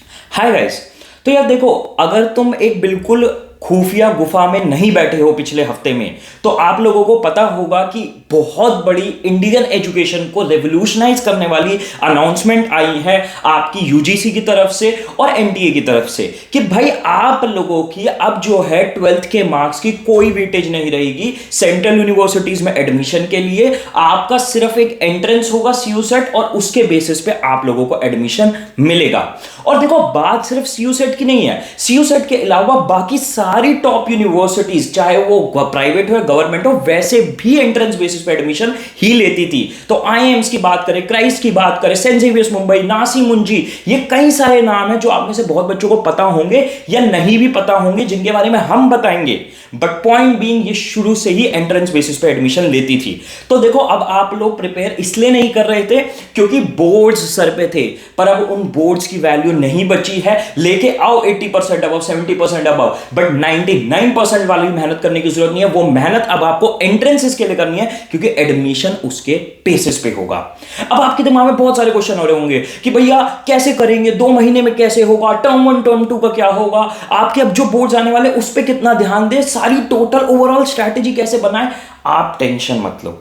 Hi guys. तो यार देखो, अगर तुम एक बिल्कुल खुफिया गुफा में नहीं बैठे हो पिछले हफ्ते में, तो आप लोगों को पता होगा कि बहुत बड़ी इंडियन एजुकेशन को रेवोल्यूशनाइज करने वाली अनाउंसमेंट आई है आपकी यूजीसी की तरफ से और एनटीए की तरफ से कि भाई आप लोगों की अब जो है 12th के मार्क्स की कोई वेटेज नहीं रहेगी सेंट्रल यूनिवर्सिटीज में एडमिशन के लिए। आपका सिर्फ एक एंट्रेंस होगा सीयूसेट और उसके बेसिस पे आप लोगों को एडमिशन मिलेगा। और देखो, बात सिर्फ सीयूसेट की नहीं है, सीयूसेट के अलावा बाकी सारी टॉप यूनिवर्सिटीज, चाहे वो प्राइवेट हो गवर्नमेंट हो, वैसे भी एंट्रेंस बेसिस पे एडमिशन ही लेती थी। तो आईएम्स की बात करें, क्राइस्ट की बात करें, सेंट जेवियर्स मुंबई, नासी मुंजी, ये कई सारे नाम हैं जो आप में से बहुत बच्चों को पता होंगे या नहीं भी पता होंगे, जिनके बारे में हम बताएंगे। बट पॉइंट बीइंग, ये शुरू से ही एंट्रेंस बेसिस पे एडमिशन लेती थी। तो देखो, अब आप लोग प्रिपेयर इसलिए नहीं कर रहे थे क्योंकि बोर्ड्स सर पे थे, पर अब उन बोर्ड्स की वैल्यू नहीं बची है। लेके आओ 80% अबव, 70% अबव, बट 99% वाली मेहनत करने की जरूरत नहीं है। वो मेहनत अब आपको एंट्रेंसेस के लिए करनी है क्योंकि एडमिशन उसके बेसिस पे होगा। अब आपके दिमाग में बहुत सारे क्वेश्चन हो रहे होंगे कि भैया कैसे करेंगे, 2 महीने में कैसे होगा, टर्म 1 टर्म 2 का क्या होगा, आपके अब जो बोर्ड्स आने वाले उस पर कितना ध्यान दे, सारी टोटल ओवरऑल स्ट्रैटेजी कैसे बनाए। आप टेंशन मत लो।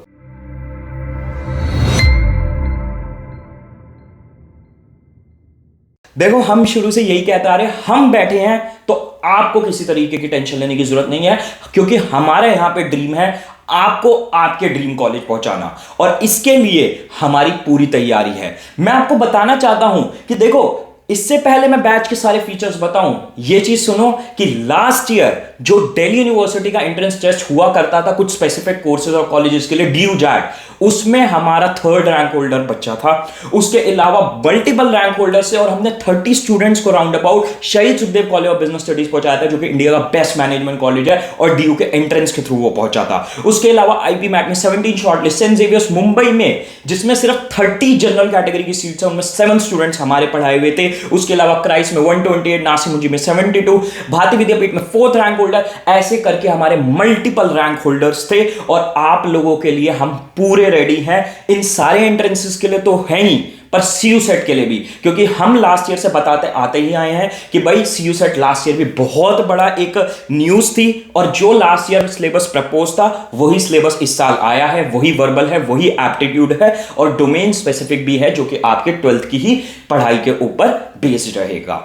देखो, हम शुरू से यही कहते आ रहे हैं, हम बैठे हैं तो आपको किसी तरीके की टेंशन लेने की जरूरत नहीं है, क्योंकि हमारे यहां पे ड्रीम है आपको आपके ड्रीम कॉलेज पहुंचाना, और इसके लिए हमारी पूरी तैयारी है। मैं आपको बताना चाहता हूं कि देखो, इससे पहले मैं बैच के सारे फीचर्स बताऊं, ये चीज सुनो कि लास्ट ईयर जो दिल्ली यूनिवर्सिटी का एंट्रेंस टेस्ट हुआ करता था कुछ स्पेसिफिक कोर्सेज और कॉलेजेस के लिए, ड्यू जैट, उसमें हमारा 3rd रैंक होल्डर बच्चा था। उसके अलावा मल्टीपल रैंक होल्डर से, और हमने 30 स्टूडेंट्स को राउंड अबाउट शहीद Sukhdev college of business studies पहुंचाया था, जो कि इंडिया का बेस्ट मैनेजमेंट कॉलेज है, और डीयू के एंट्रेंस के थ्रू वो पहुंचा था। उसके अलावा आईपी मैट में 17 शॉर्टलिस्ट, सेंट जेवियर्स मुंबई में जिसमें सिर्फ 30 जनरल कैटेगरी की सीट्स है, उनमें 7 स्टूडेंट्स हमारे पढ़ाए हुए थे। उसके अलावा क्राइस्ट में 128, नासी मुंजी में 72, भारतीय विद्यापीठ में 4th रैंक होल्डर, ऐसे करके हमारे मल्टीपल रैंक होल्डर्स थे। और आप लोगों के लिए हम पूरे रेडी हैं, इन सारे एंट्रेंसेस के लिए तो है ही, पर सीयू सेट के लिए भी, क्योंकि हम लास्ट ईयर से बताते आते ही आए हैं कि भाई सीयू सेट लास्ट ईयर भी बहुत बड़ा एक न्यूज थी, और जो लास्ट ईयर सिलेबस प्रपोज था वही सिलेबस इस साल आया है, वही वर्बल है, वही एप्टीट्यूड है, और डोमेन स्पेसिफिक भी है, जो कि आपके 12th की ही पढ़ाई के ऊपर बेस्ड रहेगा।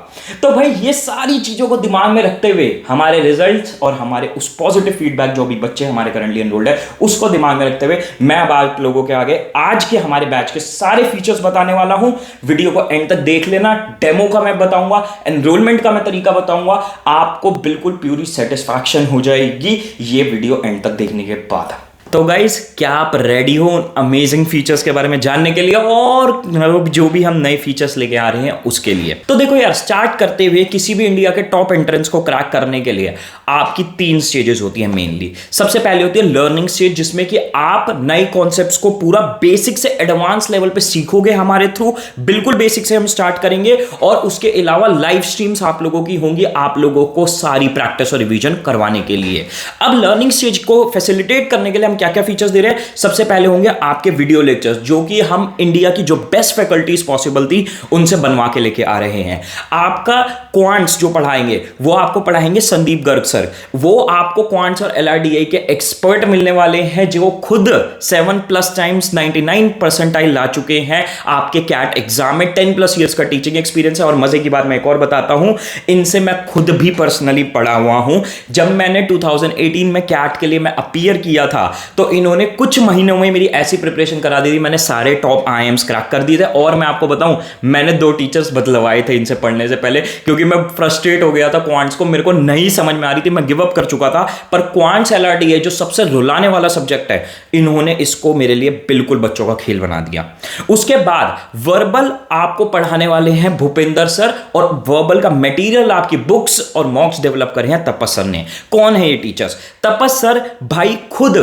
तो भाई, ये सारी चीजों को दिमाग में रखते हुए हमारे रिजल्ट्स और हमारे उस पॉजिटिव फीडबैक जो भी बच्चे हमारे करंटली एनरोल्ड है उसको दिमाग में रखते हुए, मैं अब आप लोगों के आगे आज के हमारे बैच के सारे फीचर्स बताने वाला हूं। वीडियो को एंड तक देख लेना। डेमो का मैं बताऊंगा, एनरोलमेंट का मैं तरीका बताऊंगा, आपको बिल्कुल प्यूरी सेटिस्फैक्शन हो जाएगी ये वीडियो एंड तक देखने के बाद। तो गाइस, क्या आप रेडी हो अमेजिंग फीचर्स के बारे में जानने के लिए, और जो भी हम नए फीचर्स लेके आ रहे हैं उसके लिए। तो देखो यार, स्टार्ट करते हुए किसी भी इंडिया के टॉप एंट्रेंस को क्रैक करने के लिए आपकी 3 स्टेजेस होती है मेनली। सबसे पहले होती है लर्निंग स्टेज, जिसमें कि आप नए कॉन्सेप्ट्स को पूरा बेसिक से एडवांस लेवल पे सीखोगे हमारे थ्रू। बिल्कुल बेसिक से हम स्टार्ट करेंगे, और उसके अलावा लाइव स्ट्रीम्स आप लोगों की होंगी, आप लोगों को सारी प्रैक्टिस और रिवीजन करवाने के लिए। अब लर्निंग स्टेज को फैसिलिटेट करने के लिए हम क्या क्या फीचर्स दे रहे हैं। सबसे पहले होंगे आपके वीडियो लेक्चर्स, जो कि हम इंडिया की जो बेस्ट फैकल्टीज पॉसिबल थी उनसे बनवा के लेके आ रहे हैं। आपका क्वांट्स जो पढ़ाएंगे वो आपको पढ़ाएंगे संदीप गर्ग सर। वो आपको क्वांट्स और एलआरडीआई के एक्सपर्ट मिलने वाले हैं, जो खुद 7+ टाइम्स 99 परसेंटाइल ला चुके हैं आपके कैट एग्जाम में। 10+ ईयर्स का टीचिंग एक्सपीरियंस है। और मजे की बात मैं एक और बताता हूं, इनसे मैं खुद भी पर्सनली पढ़ा हुआ हूं। जब मैंने 2018 में कैट के लिए मैं अपीयर किया था, तो इन्होंने कुछ महीनों में मेरी ऐसी प्रिपरेशन करा दी थी, मैंने सारे टॉप आईएम्स क्रैक कर दिए थे। और मैं आपको बताऊं, मैंने 2 टीचर्स बदलवाए थे इनसे पढ़ने से पहले, क्योंकि मैं फ्रस्ट्रेट हो गया था क्वांट्स को, मेरे को नहीं समझ में आ रही थी, मैं गिव अप कर चुका था। पर क्वांट्स एलआरडीआई जो सबसे रुलाने वाला सब्जेक्ट है, इन्होंने इसको मेरे लिए बिल्कुल बच्चों का खेल बना दिया। उसके बाद वर्बल आपको पढ़ाने वाले हैं भूपेंद्र सर, और वर्बल का मटेरियल आपकी बुक्स और मॉक्स डेवलप करे हैं तपस सर ने। कौन है ये टीचर्स? तपस सर भाई खुद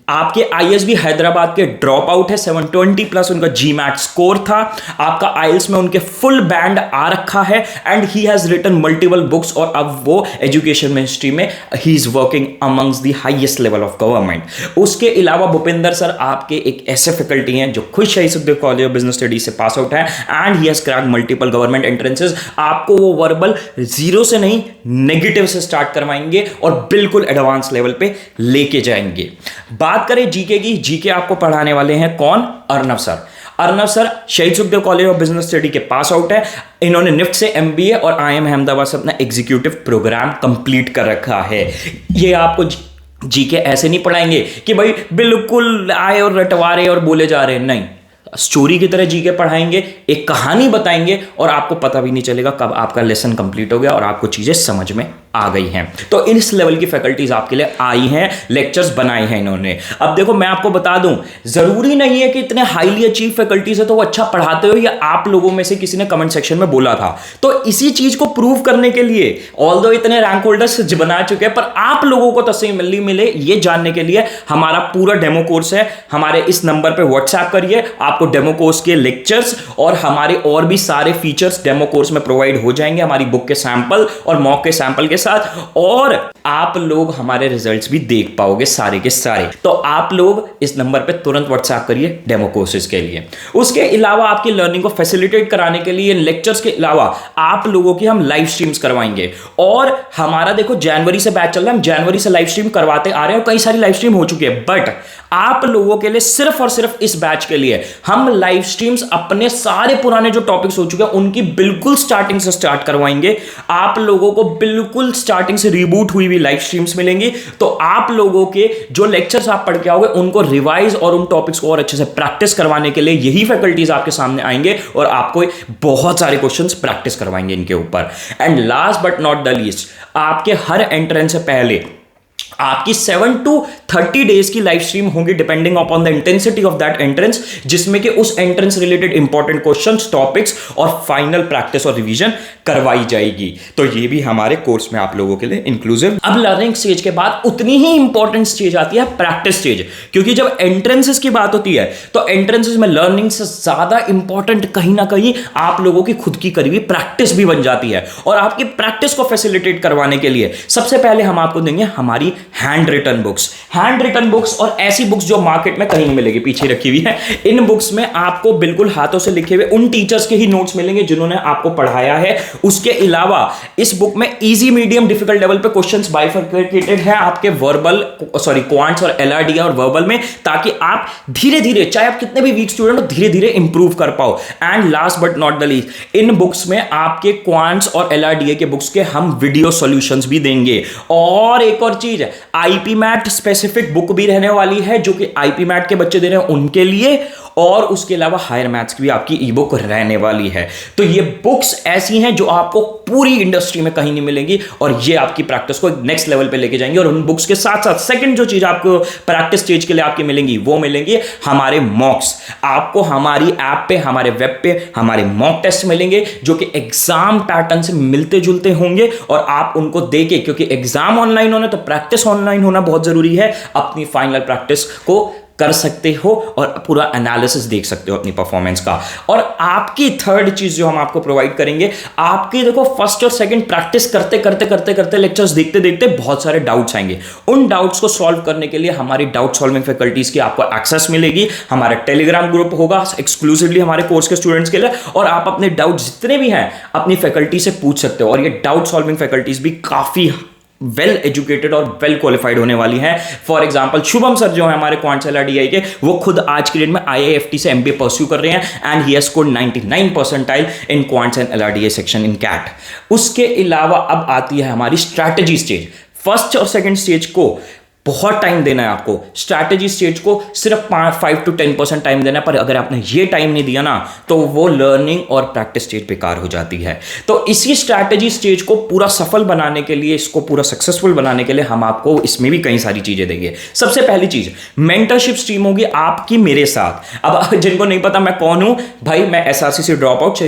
आपके आईएसबी हैदराबाद के ड्रॉप आउट है, 720 प्लस उनका जीमैट स्कोर था। आपका आईएल्स में उनके फुल बैंड आ रखा है and he has written multiple books और अब वो एजुकेशन मिनिस्ट्री में he is working amongst the highest level of government. उसके अलावा भूपिंदर सर आपके एक ऐसे फैकल्टी हैं जो खुद शहीद Sukhdev college of business studies से पास आउट है and he has cracked multiple government entrances. आपको वो वर्बल जीरो से नहीं नेगेटिव से स्टार्ट करवाएंगे और बिल्कुल एडवांस लेवल पे लेके जाएंगे। बात करें जीके की, जीके आपको पढ़ाने वाले हैं कौन? अर्नव सर। अर्नव सर शहीद Sukhdev college of business study के पास आउट है। इन्होंने निफ्ट से एमबीए और आईएम अहमदाबाद से अपना एग्जीक्यूटिव प्रोग्राम कंप्लीट कर रखा है। ये आपको जीके ऐसे नहीं पढ़ाएंगे कि भाई बिल्कुल आए और रटवारे और बोले जा रहे हैं, नहीं, स्टोरी की तरह जीके पढ़ाएंगे, एक कहानी बताएंगे और आपको पता भी नहीं चलेगा कब आपका लेसन कंप्लीट हो गया और आपको चीजें समझ में आ गई हैं। तो इस लेवल की फैकल्टीज आपके लिए आई हैं, लेक्चर्स बनाए हैं इन्होंने। अब देखो मैं आपको बता दूं, जरूरी नहीं है कि इतने हाईली अचीव फैकल्टीज है तो वो अच्छा पढ़ाते हो, या आप लोगों में से किसी ने कमेंट सेक्शन में बोला था। तो इसी चीज को प्रूव करने के लिए ऑल्दो इतने रैंक होल्डर्स बना चुके हैं, पर आप लोगों को तसल्ली मिले ये जानने के लिए हमारा पूरा डेमो कोर्स है। हमारे इस नंबर पे व्हाट्सएप करिए, आपको डेमो कोर्स के लेक्चर्स और हमारे और भी सारे फीचर्स डेमो कोर्स में प्रोवाइड हो जाएंगे, हमारी बुक के सैंपल और मॉक के सैंपल के साथ, और आप लोग हमारे रिजल्ट्स भी देख पाओगे सारे के सारे। तो आप लोग इस नंबर पे तुरंत व्हाट्सएप करिए डेमो कोर्सेज के लिए। उसके अलावा आपकी लर्निंग को फैसिलिटेट कराने के लिए लेक्चर्स के अलावा आप लोगों की हम लाइव स्ट्रीम्स करवाएंगे। और हमारा देखो जनवरी से बैच चल रहा है, हम जनवरी से लाइव स्ट्रीम करवाते आ रहे हैं और कई सारी लाइव स्ट्रीम हो चुकी है, बट आप लोगों के लिए सिर्फ और सिर्फ इस बैच के लिए हम लाइव स्ट्रीम्स अपने सारे पुराने जो टॉपिक्स हो चुके हैं उनकी बिल्कुल स्टार्टिंग से स्टार्ट करवाएंगे। आप लोगों को बिल्कुल स्टार्टिंग से रिबूट हुई हुई लाइव स्ट्रीम्स मिलेंगी, तो आप लोगों के जो लेक्चर्स आप पढ़ के आओगे उनको रिवाइज और उन टॉपिक्स को और अच्छे से प्रैक्टिस करवाने के लिए यही फैकल्टीज आपके सामने आएंगे और आपको बहुत सारे क्वेश्चंस प्रैक्टिस करवाएंगे इनके ऊपर। And last but not the least, आपके हर एंट्रेंस से पहले आपकी 7 to 30 डेज की लाइव स्ट्रीम होगी depending upon the intensity of that entrance, जिसमें कि उस entrance related important questions, topics और फाइनल प्रैक्टिस और रिवीजन करवाई जाएगी। तो ये भी हमारे कोर्स में आप लोगों के लिए इंक्लूसिव। अब लर्निंग स्टेज के बाद उतनी ही इंपॉर्टेंट स्टेज आती है प्रैक्टिस स्टेज, क्योंकि जब एंट्रेंसेस की बात होती है तो एंट्रेंसेस में लर्निंग से ज्यादा इंपॉर्टेंट कहीं ना कहीं आप लोगों की खुद की करी हुई प्रैक्टिस भी बन जाती है। और आपकी प्रैक्टिस को फैसिलिटेट करवाने के लिए सबसे पहले हम आपको देंगे हमारी हैंड रिटन बुक्स और ऐसी बुक्स जो मार्केट में कहीं नहीं मिलेगी, पीछे रखी हुई है। इन बुक्स में आपको बिल्कुल हाथों से लिखे हुए उन टीचर्स के ही नोट्स मिलेंगे जिन्होंने आपको पढ़ाया है। उसके अलावा इस बुक में इजी, मीडियम, डिफिकल्ट लेवल पे क्वेश्चंस बाइफरकेटेड है आपके क्वांट्स और एलआरडी और वर्बल में, ताकि आप धीरे धीरे, चाहे आप कितने भी वीक स्टूडेंट हो, धीरे धीरे इंप्रूव कर पाओ। And last but not the least, in books में आपके क्वांट्स और एलआरडीए के बुक्स के हम वीडियो सॉल्यूशंस भी देंगे। और एक और चीज है, आईपी मैट स्पेसिफिक बुक भी रहने वाली है जो कि आईपी मैट के बच्चे दे रहे हैं उनके लिए, और उसके अलावा हायर मैथ्स की भी आपकी ई बुक रहने वाली है। तो ये बुक्स ऐसी हैं जो आपको पूरी इंडस्ट्री में कहीं नहीं मिलेंगी और ये आपकी प्रैक्टिस को नेक्स्ट लेवल पे लेके जाएंगे। और उन बुक्स के साथ साथ सेकंड जो चीज आपको प्रैक्टिस स्टेज के लिए आपकी मिलेंगी वो मिलेंगी हमारे मॉक्स। आपको हमारी ऐप पे, हमारे वेब पे हमारे मॉक टेस्ट मिलेंगे जो कि एग्जाम पैटर्न से मिलते जुलते होंगे, और आप उनको देके, क्योंकि एग्जाम ऑनलाइन होना तो प्रैक्टिस ऑनलाइन होना बहुत जरूरी है, अपनी फाइनल प्रैक्टिस को कर सकते हो और पूरा एनालिसिस देख सकते हो अपनी परफॉर्मेंस का। और आपकी थर्ड चीज जो हम आपको प्रोवाइड करेंगे, आपके देखो फर्स्ट और सेकंड प्रैक्टिस करते करते लेक्चर्स देखते देखते बहुत सारे डाउट्स आएंगे। उन डाउट्स को सॉल्व करने के लिए हमारी डाउट सॉल्विंग फैकल्टीज की आपको एक्सेस मिलेगी। हमारा टेलीग्राम ग्रुप होगा एक्सक्लूसिवली हमारे कोर्स के स्टूडेंट्स के लिए, और आप अपने डाउट जितने भी हैं अपनी फैकल्टी से पूछ सकते हो। और ये डाउट सॉल्विंग फैकल्टीज भी काफी वेल एजुकेटेड और वेल क्वालिफाइड होने वाली है। फॉर एग्जांपल शुभम सर जो है हमारे क्वांट्स एलआरडीआई के, वो खुद आज की डेट में आईआईएफटी से एमबीए परस्यू कर रहे हैं and he has scored 99 percentile in quants and LRDI section in CAT. उसके अलावा अब आती है हमारी स्ट्रैटेजी स्टेज। फर्स्ट और सेकंड स्टेज को बहुत टाइम देना है आपको, स्ट्रैटेजी स्टेज को सिर्फ 5 to 10% टाइम देना है, पर अगर आपने ये टाइम नहीं दिया ना तो वो लर्निंग और प्रैक्टिस स्टेज बेकार हो जाती है। तो इसी स्ट्रैटेजी स्टेज को पूरा सफल बनाने के लिए, इसको पूरा सक्सेसफुल बनाने के लिए हम आपको इसमें भी कई सारी चीजें देंगे। सबसे पहली चीज मेंटरशिप स्ट्रीम होगी आपकी मेरे साथ। अब जिनको नहीं पता मैं कौन हूं, भाई मैं एसआरसी से drop out,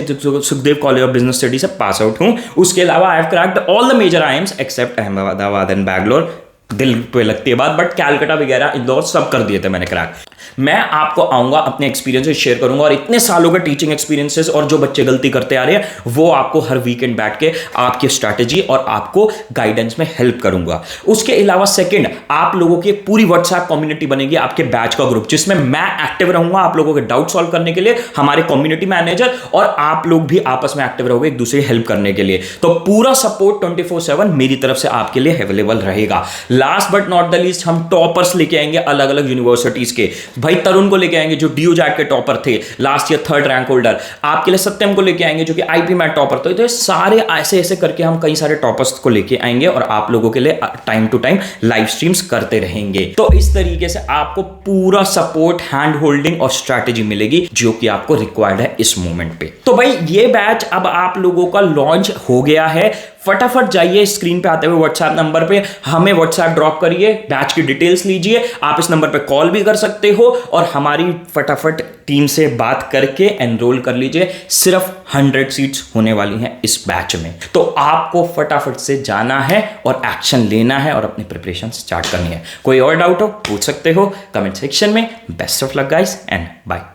Sukhdev college of business study से पास आउट हूं। उसके अलावा I have cracked all the major IIMs except Ahmedabad and Bangalore दिल पे लगती है बात, बट कैलकाटा वगैरह इंदौर सब कर दिए थे मैंने क्रैक। मैं आपको आऊंगा, अपने एक्सपीरियंसेस शेयर करूंगा, और इतने सालों के टीचिंग एक्सपीरियंसेस और जो बच्चे गलती करते आ रहे हैं वो आपको हर वीकेंड बैठ के आपकी स्ट्रैटेजी और आपको गाइडेंस में हेल्प करूंगा। उसके अलावा सेकंड, आप लोगों की पूरी व्हाट्सएप कम्युनिटी बनेगी, आपके बैच का ग्रुप, जिसमें मैं एक्टिव रहूंगा आप लोगों के डाउट सॉल्व करने के लिए, हमारे कम्युनिटी मैनेजर और आप लोग भी आपस में एक्टिव रहोगे एक दूसरे की हेल्प करने के लिए। तो पूरा सपोर्ट 24/7 मेरी तरफ से आपके लिए अवेलेबल रहेगा। Last but not the least, हम टॉपर्स लेके आएंगे अलग अलग यूनिवर्सिटीज के। भाई तरुण को लेके आएंगे जो डीयू जैट के टॉपर थे last year, 3rd rank holder. आपके लिए सत्यम को लेके आएंगे जो कि आईपी मैट टॉपर थे। तो ये सारे ऐसे ऐसे करके हम कई सारे टॉपर्स को लेके आएंगे और आप लोगों के लिए time to time live streams करते रहेंगे। तो इस तरीके से आपको पूरा सपोर्ट, हैंड होल्डिंग और स्ट्रैटेजी मिलेगी जो कि आपको रिक्वायर्ड है इस मोमेंट पे। तो भाई ये बैच अब आप लोगों का लॉन्च हो गया है। फटाफट जाइए स्क्रीन पे आते हुए व्हाट्सएप नंबर पे हमें व्हाट्सएप ड्रॉप करिए, बैच की डिटेल्स लीजिए। आप इस नंबर पे कॉल भी कर सकते हो और हमारी फटाफट टीम से बात करके एनरोल कर लीजिए। सिर्फ 100 सीट्स होने वाली हैं इस बैच में, तो आपको फटाफट से जाना है और एक्शन लेना है और अपनी प्रिपरेशन स्टार्ट करनी है। कोई और डाउट हो पूछ सकते हो कमेंट सेक्शन में। Best of luck guys and bye.